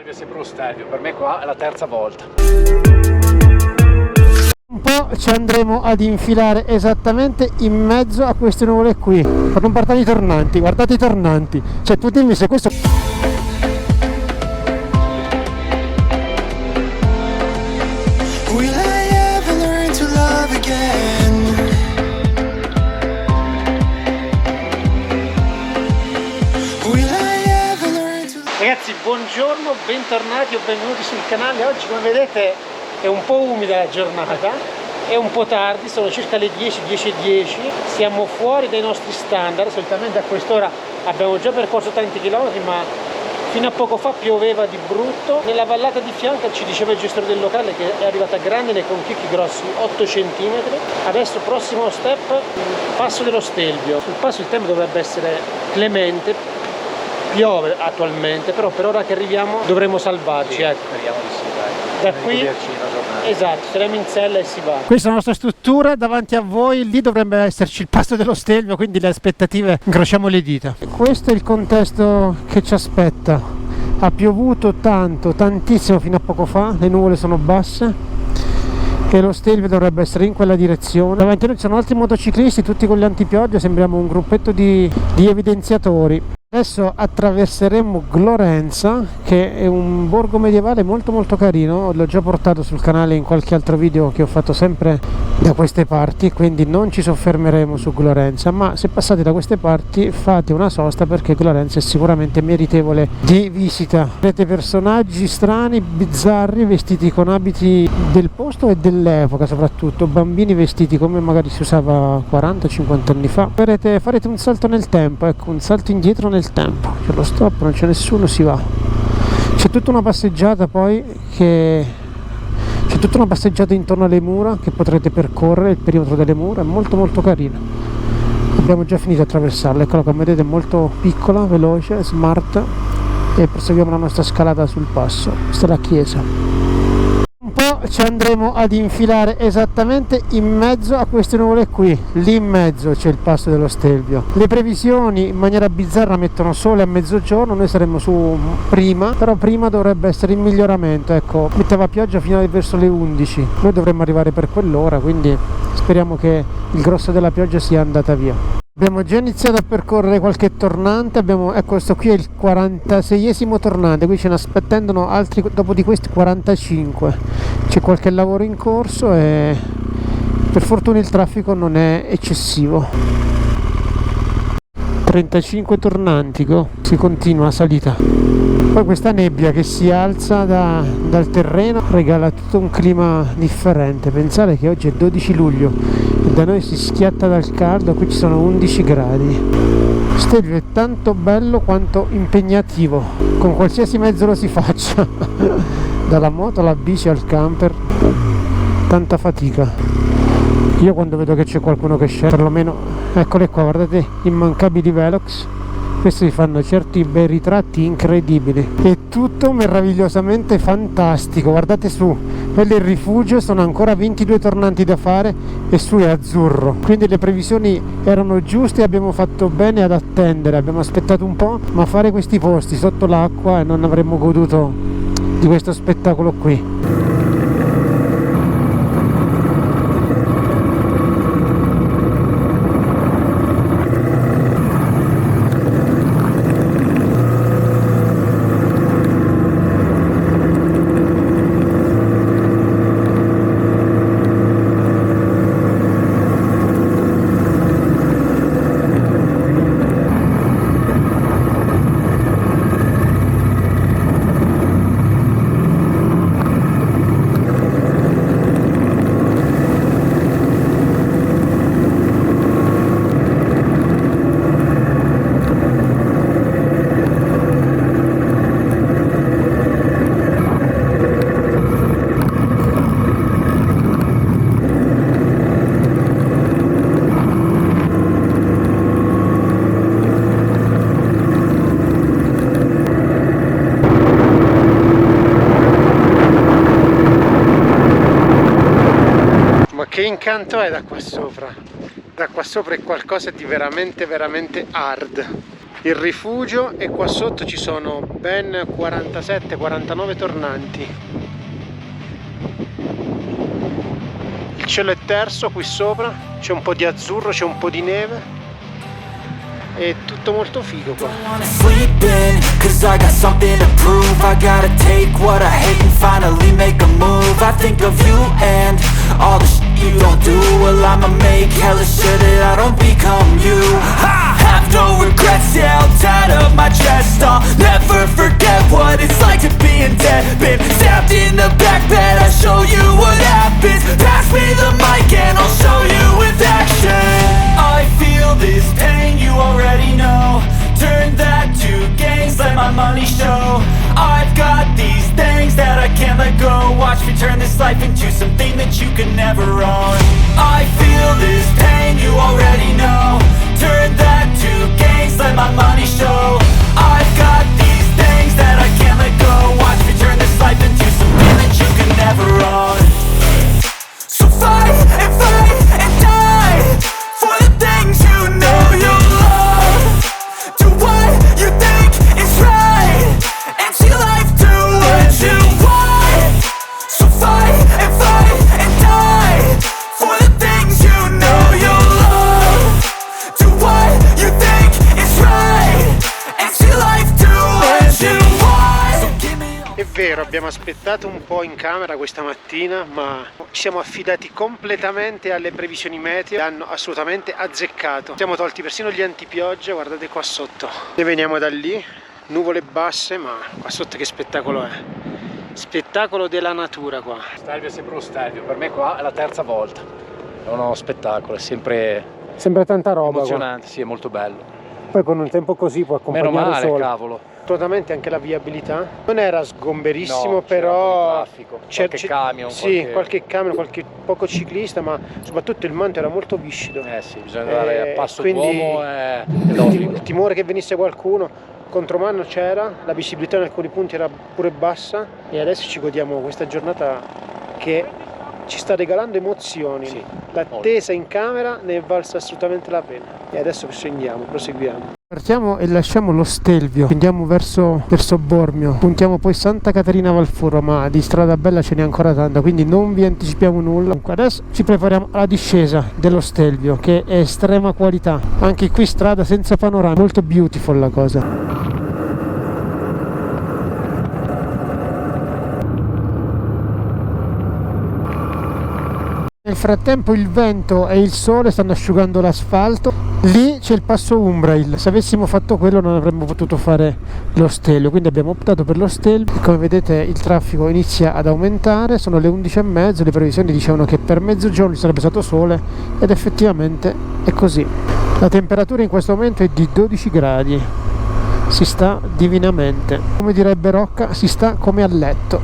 Stelvio è sempre lo Stelvio, per me qua è la terza volta. Un po' ci andremo ad infilare esattamente in mezzo a queste nuvole qui, per non portare i tornanti. Guardate i tornanti, cioè tu dimmi se questo... Ragazzi, buongiorno, bentornati o benvenuti sul canale. Oggi, come vedete, è un po' umida la giornata, è un po' tardi, sono circa le 10:10. Siamo fuori dai nostri standard. Solitamente a quest'ora abbiamo già percorso tanti chilometri, ma fino a poco fa pioveva di brutto. Nella vallata di fianco ci diceva il gestore del locale che è arrivata grandine con chicchi grossi 8 cm. Adesso prossimo step, passo dello Stelvio. Sul passo il tempo dovrebbe essere clemente, piove attualmente, però per ora che arriviamo dovremo salvarci, sì, ecco. Speriamo di sì, dai. Da qui, esatto, saremo in sella e si va. Questa è la nostra struttura, davanti a voi, lì dovrebbe esserci il passo dello Stelvio, quindi le aspettative, incrociamo le dita. Questo è il contesto che ci aspetta. Ha piovuto tanto, tantissimo fino a poco fa, le nuvole sono basse e lo Stelvio dovrebbe essere in quella direzione. Davanti a noi ci sono altri motociclisti, tutti con gli antipioggia, sembriamo un gruppetto di evidenziatori. Adesso attraverseremo Glorenza, che è un borgo medievale molto carino. L'ho già portato sul canale in qualche altro video che ho fatto sempre da queste parti, quindi non ci soffermeremo su Glorenza, ma se passate da queste parti fate una sosta, perché Glorenza è sicuramente meritevole di visita. Vedete personaggi strani, bizzarri, vestiti con abiti del posto e dell'epoca, soprattutto bambini vestiti come magari si usava 40-50 anni fa. Farete un salto nel tempo, ecco, un salto indietro nel tempo. C'è lo stop, non c'è nessuno, si va. C'è tutta una passeggiata poi c'è tutta una passeggiata intorno alle mura che potrete percorrere, il perimetro delle mura è molto carino. Abbiamo già finito di attraversarla, eccola, come vedete, è molto piccola, veloce, smart, e proseguiamo la nostra scalata sul passo. Questa è la chiesa. Un po' ci andremo ad infilare esattamente in mezzo a queste nuvole qui. Lì in mezzo c'è il passo dello Stelvio. Le previsioni in maniera bizzarra mettono sole a mezzogiorno, noi saremmo su prima, però prima dovrebbe essere in miglioramento, ecco, metteva pioggia fino verso le 11, noi dovremmo arrivare per quell'ora, quindi speriamo che il grosso della pioggia sia andata via. Abbiamo già iniziato a percorrere qualche tornante, ecco, questo qui è il 46esimo tornante, qui ce ne aspettano altri dopo di questi 45, c'è qualche lavoro in corso e per fortuna il traffico non è eccessivo. 35 tornanti, si continua a salita. Poi questa nebbia che si alza dal terreno regala tutto un clima differente. Pensate che oggi è 12 luglio e da noi si schiatta dal caldo, qui ci sono 11 gradi. Stelvio è tanto bello quanto impegnativo, con qualsiasi mezzo lo si faccia, dalla moto alla bici al camper, tanta fatica. Io quando vedo che c'è qualcuno che scende, perlomeno, eccole qua, guardate, immancabili Velox. Questi fanno certi bei ritratti incredibili. È tutto meravigliosamente fantastico. Guardate su, quello è il rifugio, sono ancora 22 tornanti da fare e su è azzurro. Quindi le previsioni erano giuste e abbiamo fatto bene ad attendere. Abbiamo aspettato un po', ma fare questi posti sotto l'acqua e non avremmo goduto di questo spettacolo qui. Che incanto è da qua sopra? Da qua sopra è qualcosa di veramente hard. il rifugio e qua sotto ci sono ben 47-49 tornanti. Il cielo è terso qui sopra, c'è un po' di azzurro, c'è un po' di neve. È tutto molto figo qua. Cause I got something to prove. I gotta take what I hate and finally make a move. I think of you and all the shit you don't do. Well, I'ma make hella sure that I don't become you. I have no regrets, yeah, I'll tie up my chest. I'll never forget what it's like to be in debt. Been stabbed in the back bed, I'll show you what happens. Pass me the mic and I'll show you with action. I feel this pain, you already know. Turn that to gains, let my money show. I've got these things that I can't let go. Watch me turn this life into something that you can never own. I feel this pain, you already know. Turn that to gains, let my money show. I've got these things that I can't let go. Watch me turn this life into something that you can never own. So fight and die for the things you know you love. Do what you think is right and see life do what you want. So fight and die for the things you know you love. Do what you think is right and see life do what you want. So give me. È vero, abbiamo aspettato un po' in camera questa mattina, ma ci siamo affidati completamente alle previsioni meteo e hanno assolutamente azzeccato. Siamo tolti persino gli antipioggia, guardate qua sotto. Noi veniamo da lì, nuvole basse, ma qua sotto che spettacolo è. Spettacolo della natura qua. Stelvio è sempre lo Stelvio, per me qua è la terza volta. È uno spettacolo, è sempre Sembra tanta roba emozionante, sì, è molto bello. qua. Poi con un tempo così può accompagnare Meno male, il sole. cavolo. Assolutamente anche la viabilità non era sgomberissimo, No, c'era però un po' di traffico, qualche camion, sì, qualche camion, qualche poco ciclista, ma soprattutto il manto era molto viscido. Sì, bisogna andare a passo quindi d'uomo e il timore che venisse qualcuno, contromano c'era, la visibilità in alcuni punti era pure bassa e adesso ci godiamo questa giornata che ci sta regalando emozioni. Sì, L'attesa in camera ne è valsa assolutamente la pena. E adesso scendiamo, proseguiamo. Partiamo e lasciamo lo Stelvio, andiamo verso Bormio, puntiamo poi Santa Caterina Valfurva, ma di strada bella ce n'è ancora tanta, quindi non vi anticipiamo nulla. Comunque adesso ci prepariamo alla discesa dello Stelvio, che è estrema qualità, anche qui strada senza panorama, molto beautiful la cosa. Nel frattempo il vento e il sole stanno asciugando l'asfalto. Lì c'è il passo Umbrail, se avessimo fatto quello non avremmo potuto fare lo Stelvio, quindi abbiamo optato per lo Stelvio. Come vedete il traffico inizia ad aumentare, sono le 11:30, le previsioni dicevano che per mezzogiorno ci sarebbe stato sole ed effettivamente è così. La temperatura in questo momento è di 12 gradi, si sta divinamente, come direbbe Rocca, si sta come a letto.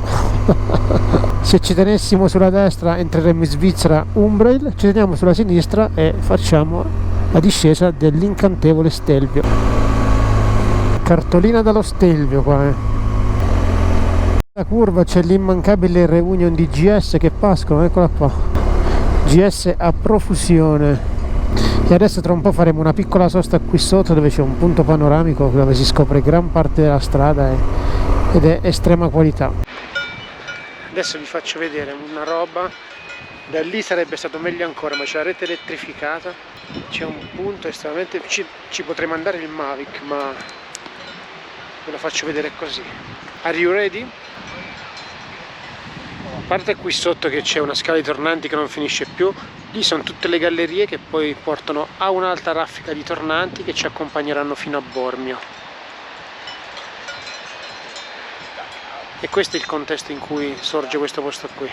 Se ci tenessimo sulla destra entreremmo in Svizzera Umbrail, ci teniamo sulla sinistra e facciamo la discesa dell'incantevole Stelvio. Cartolina dallo Stelvio qua. La curva c'è l'immancabile reunion di GS che pascono, eccola qua. GS a profusione. E adesso tra un po' faremo una piccola sosta qui sotto dove c'è un punto panoramico dove si scopre gran parte della strada ed è estrema qualità. Adesso vi faccio vedere una roba, da lì sarebbe stato meglio ancora, ma c'è la rete elettrificata, c'è un punto estremamente, ci potremmo andare il Mavic, ma ve lo faccio vedere così. Are you ready? A parte qui sotto che c'è una scala di tornanti che non finisce più, lì sono tutte le gallerie che poi portano a un'altra raffica di tornanti che ci accompagneranno fino a Bormio. E questo è il contesto in cui sorge questo posto qui.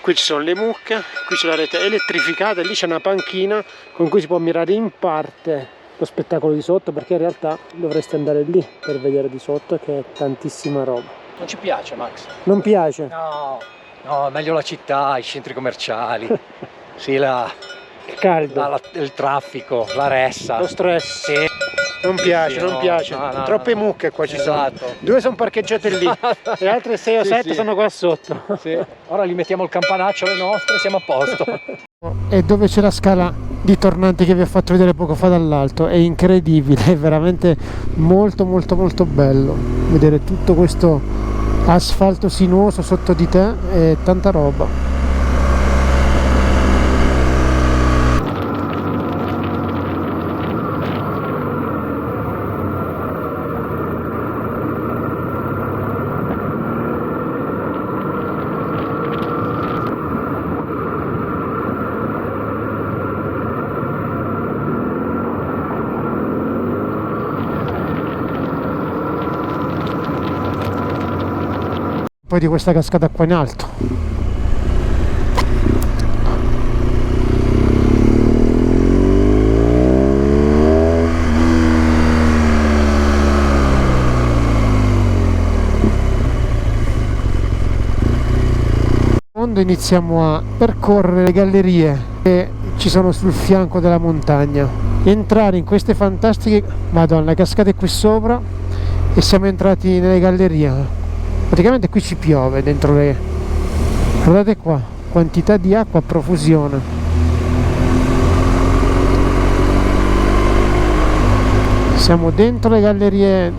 Qui ci sono le mucche, qui c'è la rete elettrificata e lì c'è una panchina con cui si può ammirare in parte lo spettacolo di sotto, perché in realtà dovreste andare lì per vedere di sotto che è tantissima roba. Non ci piace, Max? Non piace? No, meglio la città, i centri commerciali. Sì, Caldo. il traffico, la ressa. Lo stress. Sì. Non piace, Sì, non no, piace. no, Troppe no. mucche qua ci Esatto. sono. 2 sono parcheggiate lì, le altre 6 o 7 sì. sono qua sotto. Sì. Ora gli mettiamo il campanaccio alle nostre e siamo a posto. E dove c'è la scala di tornanti che vi ho fatto vedere poco fa dall'alto, è incredibile, è veramente molto molto molto bello vedere tutto questo asfalto sinuoso sotto di te e tanta roba. Poi di questa cascata qua in alto. Quando iniziamo a percorrere le gallerie che ci sono sul fianco della montagna, entrare in queste fantastiche, madonna, cascate qui sopra, e siamo entrati nelle gallerie. Praticamente qui ci piove dentro le... Guardate qua, quantità di acqua a profusione. Siamo dentro le gallerie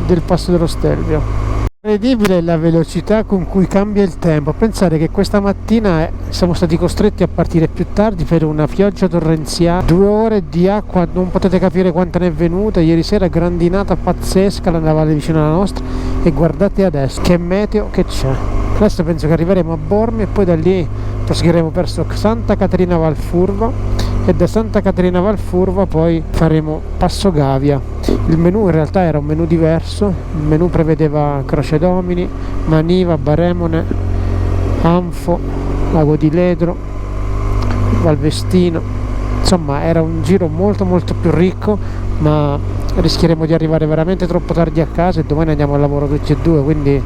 del Passo dello Stelvio. Incredibile la velocità con cui cambia il tempo. Pensare che questa mattina siamo stati costretti a partire più tardi per una pioggia torrenziale, 2 ore di acqua, non potete capire quanta ne è venuta. Ieri sera grandinata pazzesca nella valle vicino alla nostra, e guardate adesso che meteo che c'è. Adesso penso che arriveremo a Bormio e poi da lì proseguiremo verso Santa Caterina Valfurva, e da Santa Caterina Valfurva poi faremo Passo Gavia. Il menù in realtà era un menù diverso, il menù prevedeva Croce Domini, Maniva, Baremone, Anfo, Lago di Ledro, Valvestino. Insomma, era un giro molto molto più ricco, ma rischieremo di arrivare veramente troppo tardi a casa, e domani andiamo al lavoro tutti e due, quindi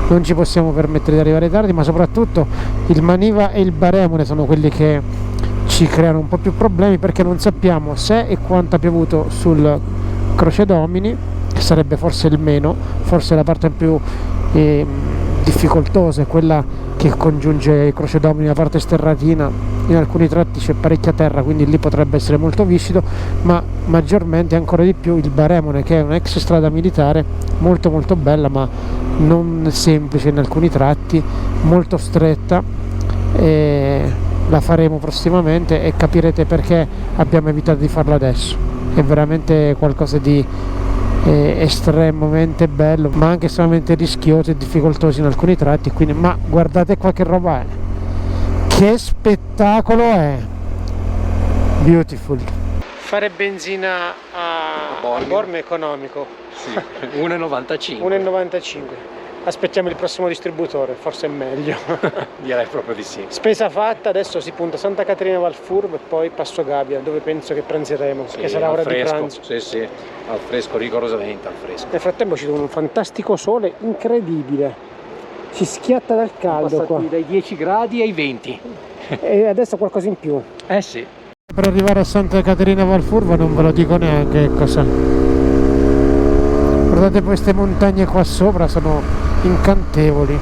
non ci possiamo permettere di arrivare tardi. Ma soprattutto il Maniva e il Baremone sono quelli che ci creano un po' più problemi, perché non sappiamo se e quanto ha piovuto sul Croce Domini, che sarebbe forse il meno, forse la parte più difficoltosa è quella che congiunge il Croce Domini, la parte sterratina. In alcuni tratti c'è parecchia terra, quindi lì potrebbe essere molto viscido, ma maggiormente ancora di più il Baremone, che è un'ex strada militare molto molto bella, ma non semplice in alcuni tratti, molto stretta, e la faremo prossimamente e capirete perché abbiamo evitato di farla adesso. È veramente qualcosa di estremamente bello, ma anche estremamente rischioso e difficoltoso in alcuni tratti, quindi, ma guardate qua che roba è, che spettacolo è, beautiful. Fare benzina a Bormio è economico. Sì, 1,95. 1,95. Aspettiamo il prossimo distributore, forse è meglio. Direi proprio di sì. Spesa fatta, adesso si punta Santa Caterina Valfurva e poi Passo Gavia, dove penso che pranzeremo, Sì, che sarà ora di fresco. pranzo. Sì, sì, al fresco, rigorosamente al fresco. Nel frattempo ci un fantastico sole incredibile, si schiatta dal caldo qua, dai 10 gradi ai 20. e adesso qualcosa in più. Eh sì. Per arrivare a Santa Caterina Valfurva non ve lo dico neanche cosa. Guardate queste montagne qua sopra, sono incantevoli.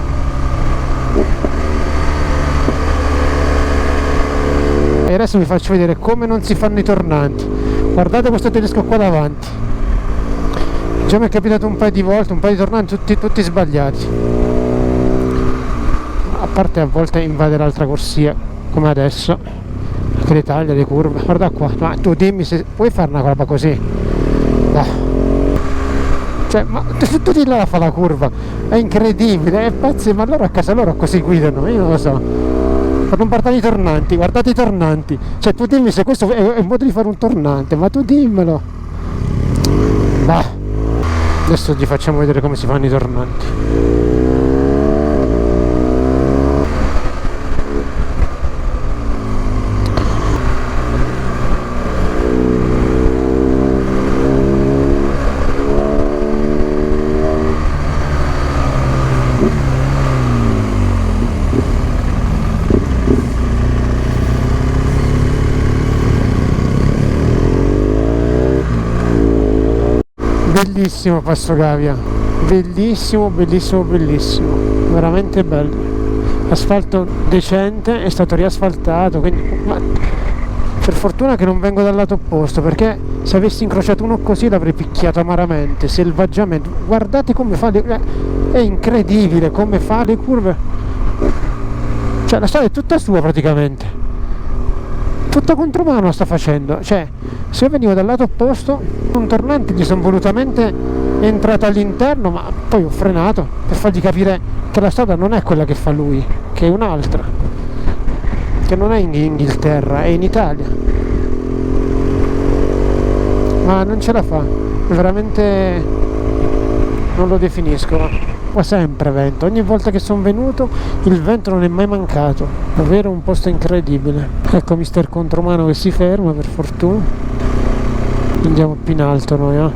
E adesso vi faccio vedere come non si fanno i tornanti. Guardate questo tedesco qua davanti, già mi è capitato un paio di volte, un paio di tornanti tutti sbagliati, a parte a volte invade l'altra corsia come adesso, che le taglia, le curve. Guarda qua, ma tu dimmi se puoi fare una roba così. Cioè, ma tu di là fa la curva, è incredibile, è pazzo, ma loro a casa loro così guidano, io non lo so. Per non parlare di tornanti, guardate i tornanti, cioè tu dimmi se questo è un modo di fare un tornante, ma tu dimmelo. Bah, adesso ti facciamo vedere come si fanno i tornanti. Bellissimo Passo Gavia, bellissimo, bellissimo, bellissimo, veramente bello. Asfalto decente, è stato riasfaltato, quindi per fortuna che non vengo dal lato opposto, perché se avessi incrociato uno così l'avrei picchiato amaramente, selvaggiamente. Guardate come fa è incredibile come fa le curve, cioè la strada è tutta sua praticamente, tutta contromano sta facendo. Cioè se io venivo dal lato opposto, un tornante gli sono volutamente entrato all'interno, ma poi ho frenato per fargli capire che la strada non è quella che fa lui, che è un'altra, che non è in Inghilterra, è in Italia. Ma non ce la fa, veramente non lo definisco. Qua sempre vento, ogni volta che sono venuto il vento non è mai mancato, davvero un posto incredibile. Ecco mister Contromano che si ferma, per fortuna. Andiamo più in alto noi,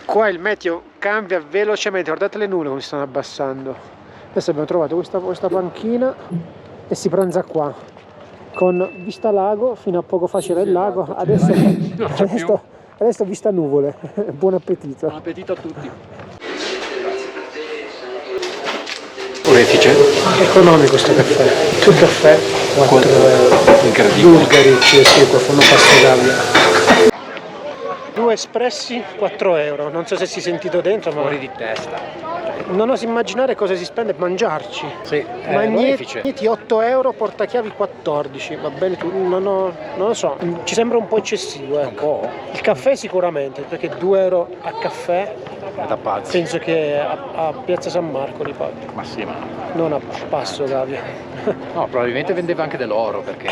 Qua il meteo cambia velocemente, guardate le nuvole come si stanno abbassando. Adesso abbiamo trovato questa panchina e si pranza qua, con vista lago. Fino a poco fa c'era il lago, adesso vista nuvole. Buon appetito. Buon appetito a tutti. Orefice? Economico sto caffè, tutto caffè 4 euro. Incredibile. Bulgari, sì, qua fanno Passo Gavia. 2 espressi 4 euro, non so se si è sentito dentro, ma Fuori di testa. non oso immaginare cosa si spende per mangiarci. Sì, Magneti 8 euro, portachiavi 14, va bene, non lo so, ci sembra un po' eccessivo, ecco. Un po'? Il caffè sicuramente, perché 2 euro a caffè, Da pazzi. penso che a Piazza San Marco li paghi, Ma sì, ma... non a Passo Gavia. No, probabilmente vendeva anche dell'oro, perché...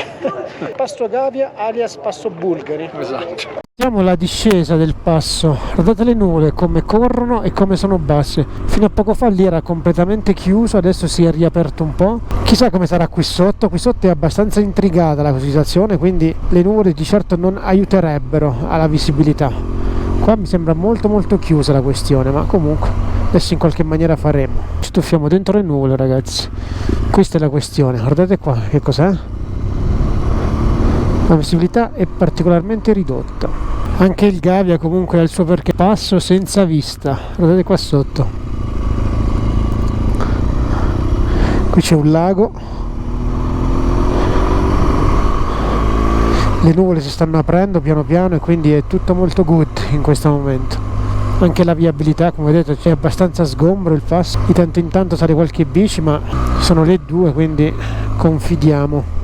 Passo Gavia alias Passo Bulgari. Esatto. Vediamo la discesa del passo, guardate le nuvole come corrono e come sono basse. Fino a poco fa lì era completamente chiuso, adesso si è riaperto un po'. Chissà come sarà qui sotto è abbastanza intrigata la situazione, quindi le nuvole di certo non aiuterebbero alla visibilità. Qua mi sembra molto molto chiusa la questione, ma comunque adesso in qualche maniera faremo. Ci tuffiamo dentro le nuvole, ragazzi, questa è la questione. Guardate qua, che cos'è? La visibilità è particolarmente ridotta. Anche il Gavia comunque ha il suo perché. Passo senza vista, guardate qua sotto, qui c'è un lago, le nuvole si stanno aprendo piano piano e quindi è tutto molto good in questo momento. Anche la viabilità, come vedete, c'è abbastanza sgombro il passo, di tanto in tanto sale qualche bici, ma sono le 2, quindi confidiamo.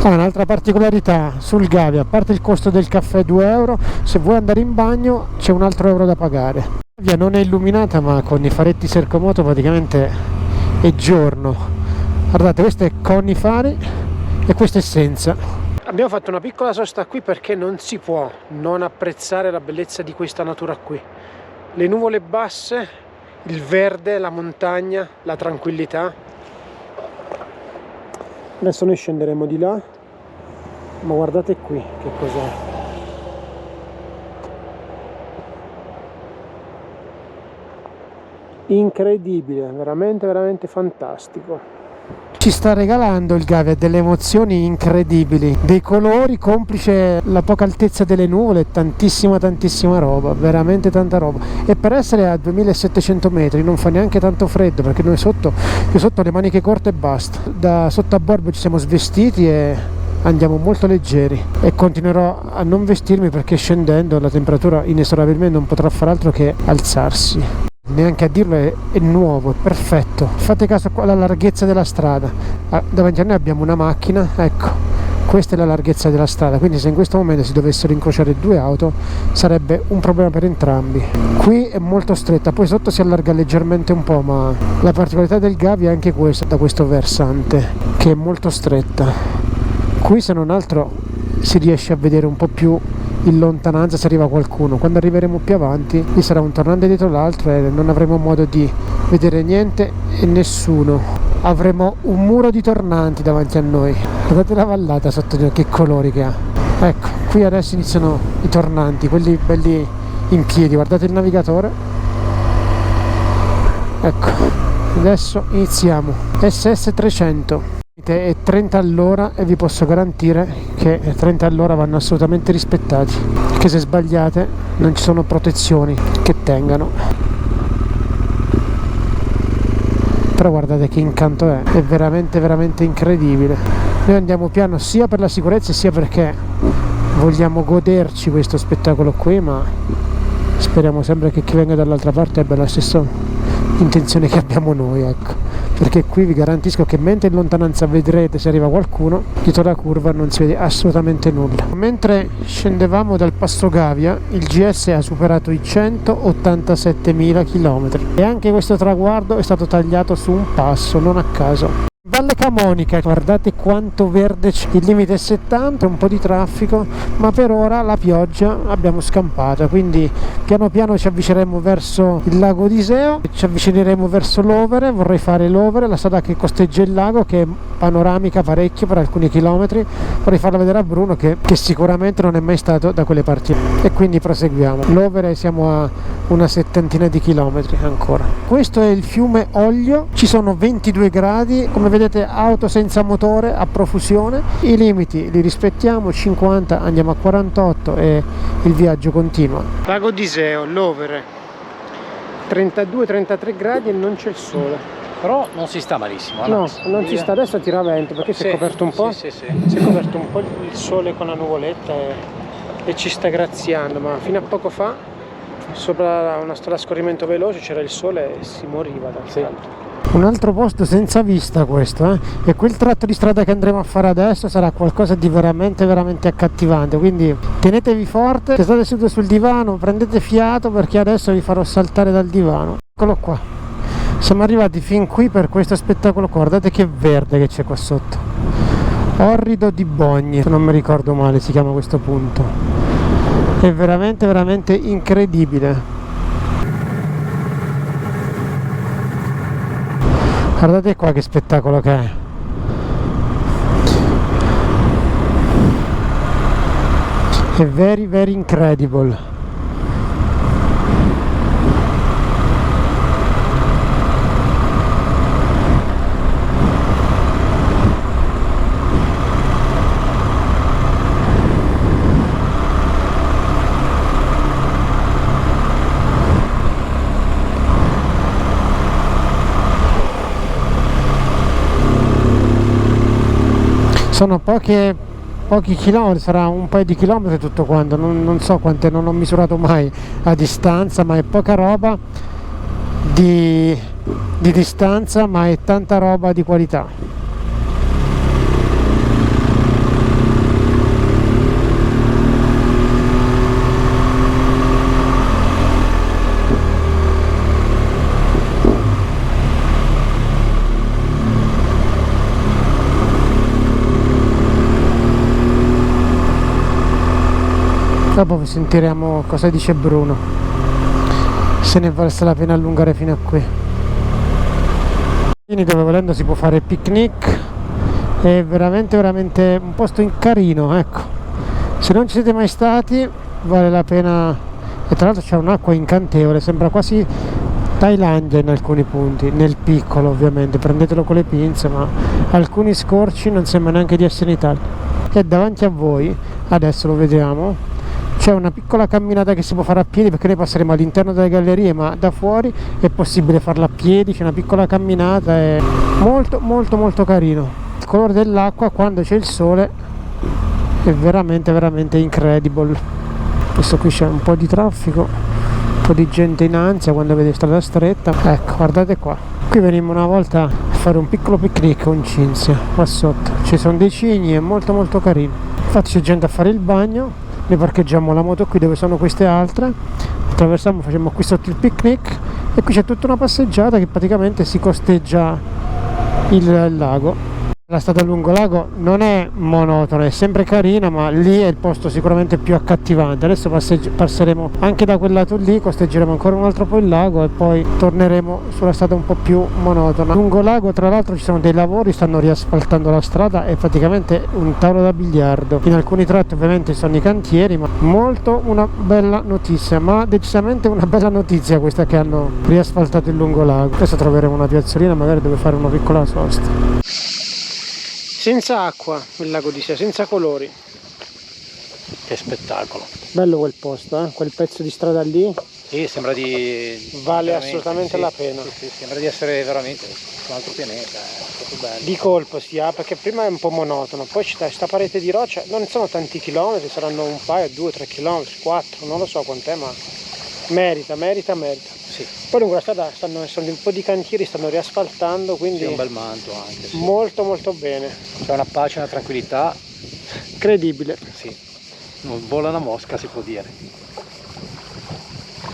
Un'altra particolarità sul Gavia, a parte il costo del caffè 2 euro, se vuoi andare in bagno c'è un altro euro da pagare. La via non è illuminata, ma con i faretti Sercomoto praticamente è giorno. Guardate, questo è con i fari e questo è senza. Abbiamo fatto una piccola sosta qui perché non si può non apprezzare la bellezza di questa natura qui. Le nuvole basse, il verde, la montagna, la tranquillità. Adesso noi scenderemo di là, ma guardate qui che cos'è. Incredibile, veramente veramente fantastico. Ci sta regalando il Gavia delle emozioni incredibili, dei colori, complice la poca altezza delle nuvole, tantissima roba, veramente tanta roba. E per essere a 2700 metri non fa neanche tanto freddo, perché noi sotto ho le maniche corte e basta. Da sotto a bordo ci siamo svestiti e andiamo molto leggeri, e continuerò a non vestirmi perché scendendo la temperatura inesorabilmente non potrà far altro che alzarsi. Neanche a dirlo, è nuovo, è perfetto. Fate caso alla larghezza della strada. Davanti a noi abbiamo una macchina, ecco, questa è la larghezza della strada, quindi se in questo momento si dovessero incrociare due auto sarebbe un problema per entrambi. Qui è molto stretta, poi sotto si allarga leggermente un po', ma la particolarità del Gavi è anche questa, da questo versante, che è molto stretta. Qui se non altro si riesce a vedere un po' più in lontananza se arriva qualcuno. Quando arriveremo più avanti lì sarà un tornante dietro l'altro e non avremo modo di vedere niente e nessuno. Avremo un muro di tornanti davanti a noi. Guardate la vallata sotto, che colori che ha. Ecco, qui adesso iniziano i tornanti, quelli belli in piedi. Guardate il navigatore. Ecco, adesso iniziamo. SS 300 è 30 all'ora e vi posso garantire che 30 all'ora vanno assolutamente rispettati, che se sbagliate non ci sono protezioni che tengano. Però guardate che incanto è veramente veramente incredibile. Noi andiamo piano sia per la sicurezza sia perché vogliamo goderci questo spettacolo qui, ma speriamo sempre che chi venga dall'altra parte abbia la stessa intenzione che abbiamo noi, ecco, perché qui vi garantisco che mentre in lontananza vedrete se arriva qualcuno, dietro la curva non si vede assolutamente nulla. Mentre scendevamo dal Passo Gavia il GS ha superato i 187.000 km e anche questo traguardo è stato tagliato su un passo, non a caso. Valle Camonica, guardate quanto verde c'è, il limite è 70, un po' di traffico, ma per ora la pioggia abbiamo scampata, quindi piano piano ci avvicineremo verso il lago di Iseo, ci avvicineremo verso l'Overe, vorrei fare l'Overe, la strada che costeggia il lago, che è panoramica parecchio per alcuni chilometri, vorrei farla vedere a Bruno che sicuramente non è mai stato da quelle parti, e quindi proseguiamo. L'Overe siamo a una settantina di chilometri ancora. Questo è il fiume Oglio, ci sono 22 gradi, come vedete auto senza motore a profusione, i limiti li rispettiamo, 50 andiamo a 48 e il viaggio continua. Lago di Iseo, l'Overe, 32-33 gradi e non c'è il sole. Però non si sta malissimo. No, non si sta, adesso tira vento perché si è coperto un po'. Si è coperto un po' il sole con la nuvoletta e ci sta graziando, ma fino a poco fa sopra una strada a scorrimento veloce c'era il sole e si moriva dal caldo. Un altro posto senza vista questo, e quel tratto di strada che andremo a fare adesso sarà qualcosa di veramente veramente accattivante, quindi tenetevi forte, se state seduti sul divano prendete fiato perché adesso vi farò saltare dal divano. Eccolo qua, siamo arrivati fin qui per questo spettacolo qua, guardate che verde che c'è qua sotto, Orrido di Bogni, se non mi ricordo male si chiama questo punto, è veramente veramente incredibile. Guardate qua che spettacolo che è. È very very incredible. Sono pochi chilometri, sarà un paio di chilometri tutto quanto, non so quante, non ho misurato mai a distanza, ma è poca roba di distanza, ma è tanta roba di qualità. Dopo vi sentiremo cosa dice Bruno, se ne valsa la pena allungare fino a qui. Quindi dove volendo si può fare picnic, è veramente veramente un posto carino, ecco. Se non ci siete mai stati vale la pena, e tra l'altro c'è un'acqua incantevole, sembra quasi Thailandia in alcuni punti, nel piccolo ovviamente, prendetelo con le pinze, ma alcuni scorci non sembra neanche di essere in Italia. E davanti a voi, adesso lo vediamo, c'è una piccola camminata che si può fare a piedi perché noi passeremo all'interno delle gallerie, ma da fuori è possibile farla a piedi, c'è una piccola camminata, è molto molto molto carino. Il colore dell'acqua quando c'è il sole è veramente veramente incredible. Adesso qui c'è un po' di traffico, un po' di gente in ansia quando vede strada stretta, ecco guardate qua Qui venimmo una volta a fare un piccolo picnic con Cinzia, qua sotto ci sono dei cigni, è molto molto carino. Infatti c'è gente a fare il bagno, noi parcheggiamo la moto qui dove sono queste altre, attraversiamo, facciamo qui sotto il picnic e qui c'è tutta una passeggiata che praticamente si costeggia il lago. La strada lungo lago non è monotona, è sempre carina, ma lì è il posto sicuramente più accattivante. Adesso passeremo anche da quel lato lì, costeggeremo ancora un altro po' il lago e poi torneremo sulla strada un po' più monotona. Lungo lago tra l'altro ci sono dei lavori, stanno riasfaltando la strada, è praticamente un tavolo da biliardo. In alcuni tratti ovviamente sono i cantieri, ma molto una bella notizia, ma decisamente una bella notizia questa che hanno riasfaltato il lungo lago. Adesso troveremo una piazzolina magari dove fare una piccola sosta. Senza acqua il lago di sé, senza colori. Che spettacolo. Bello quel posto, quel pezzo di strada lì. Sì, sembra di... Vale assolutamente la pena. Sì, sembra di essere veramente su un altro pianeta, è proprio bello. Di colpo si ha, perché prima è un po' monotono, poi c'è questa parete di roccia, non sono tanti chilometri, saranno un paio, 2-3 chilometri, 4, non lo so quant'è, ma merita. Sì. Poi lungo la strada sono un po' di cantieri, stanno riasfaltando, quindi è un bel manto anche. Sì. Molto molto bene. C'è una pace, una tranquillità. Credibile. Sì, non vola una mosca si può dire.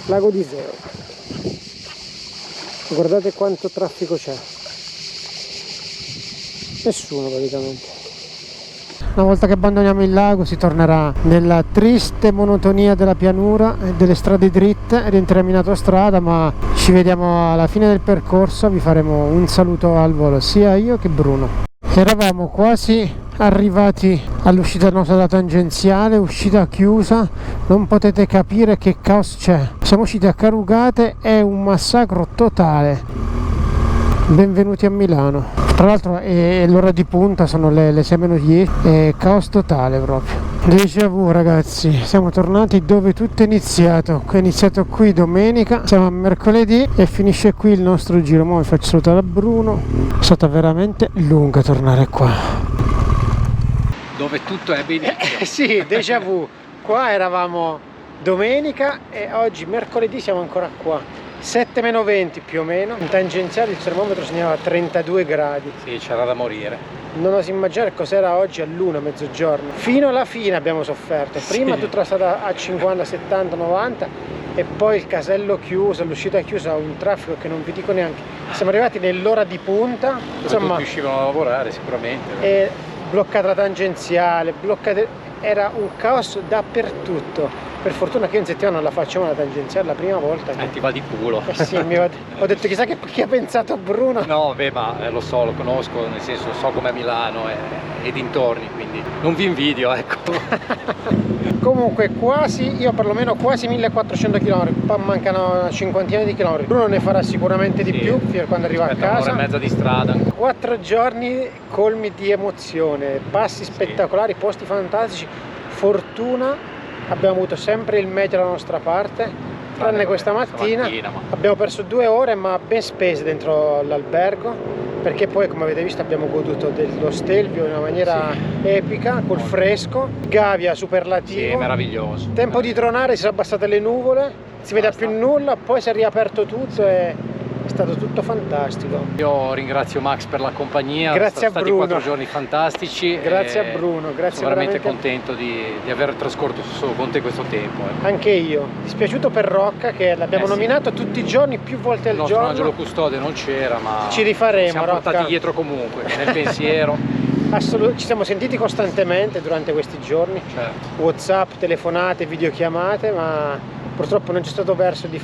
Lago di Iseo. Guardate quanto traffico c'è. Nessuno praticamente. Una volta che abbandoniamo il lago si tornerà nella triste monotonia della pianura e delle strade dritte, rientriamo in autostrada, ma ci vediamo alla fine del percorso, vi faremo un saluto al volo, sia io che Bruno. Eravamo quasi arrivati all'uscita nostra da tangenziale, uscita chiusa, non potete capire che caos c'è. Siamo usciti a Carugate, è un massacro totale. Benvenuti a Milano. Tra l'altro è l'ora di punta, sono le 6:10, è caos totale proprio. Déjà vu ragazzi, siamo tornati dove tutto è iniziato. È iniziato qui domenica, siamo a mercoledì e finisce qui il nostro giro. Ora vi faccio salutare a Bruno. È stata veramente lunga tornare qua. Dove tutto è benissimo. Sì, déjà vu. Qua eravamo domenica e oggi mercoledì siamo ancora qua. 7-20 più o meno, in tangenziale il termometro segnava 32 gradi. Sì, c'era da morire. Non oso immaginare cos'era oggi all'1 mezzogiorno. Fino alla fine abbiamo sofferto. Prima sì. tutta la strada a 50, 70, 90 e poi il casello chiuso, l'uscita chiusa, un traffico che non vi dico neanche. Siamo arrivati nell'ora di punta, insomma, tutti uscivano a lavorare sicuramente. E bloccata la tangenziale, era un caos dappertutto. Per fortuna che in settimana non la facciamo la tangenziale la prima volta. Ti va di culo. Sì, ho detto chissà chi ha pensato a Bruno. No, beh, ma lo so, lo conosco, nel senso so com'è Milano e dintorni, quindi non vi invidio, ecco. Comunque quasi, io perlomeno quasi 1400 km, mancano una cinquantina di chilometri. Bruno ne farà sicuramente di più fino a quando arriva a casa. Un'ora e mezza di strada. 4 giorni colmi di emozione, passi spettacolari, posti fantastici, fortuna. Abbiamo avuto sempre il meglio dalla nostra parte, tranne questa mattina. Abbiamo perso 2 ore ma ben spese dentro l'albergo, perché poi come avete visto abbiamo goduto dello Stelvio in una maniera epica, col fresco, Gavia superlativo. Sì, meraviglioso. Tempo di tronare, si sono abbassate le nuvole, si vede più nulla, poi si è riaperto tutto e è stato tutto fantastico. Io ringrazio Max per la compagnia, grazie a Bruno. Sono stati 4 giorni fantastici. Grazie a Bruno, grazie. Sono veramente contento di aver trascorso con te questo tempo. Anche io, dispiaciuto per Rocca che l'abbiamo nominato tutti i giorni, più volte al giorno. Il nostro angelo custode non c'era, ma ci rifaremo. Siamo Rocca. portati dietro comunque, nel pensiero. Ci siamo sentiti costantemente durante questi giorni, certo. WhatsApp, telefonate, videochiamate, ma purtroppo non c'è stato verso di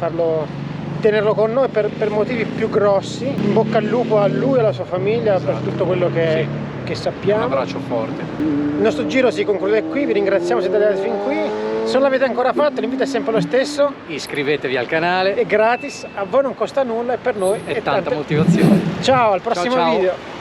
tenerlo con noi per motivi più grossi. In bocca al lupo a lui e alla sua famiglia, esatto. Per tutto quello che sappiamo. Un abbraccio forte. Il nostro giro si conclude qui, vi ringraziamo se siete arrivati fin qui. Se non l'avete ancora fatto l'invito è sempre lo stesso. Iscrivetevi al canale. È gratis, a voi non costa nulla e per noi è tanta motivazione. Ciao, al prossimo video.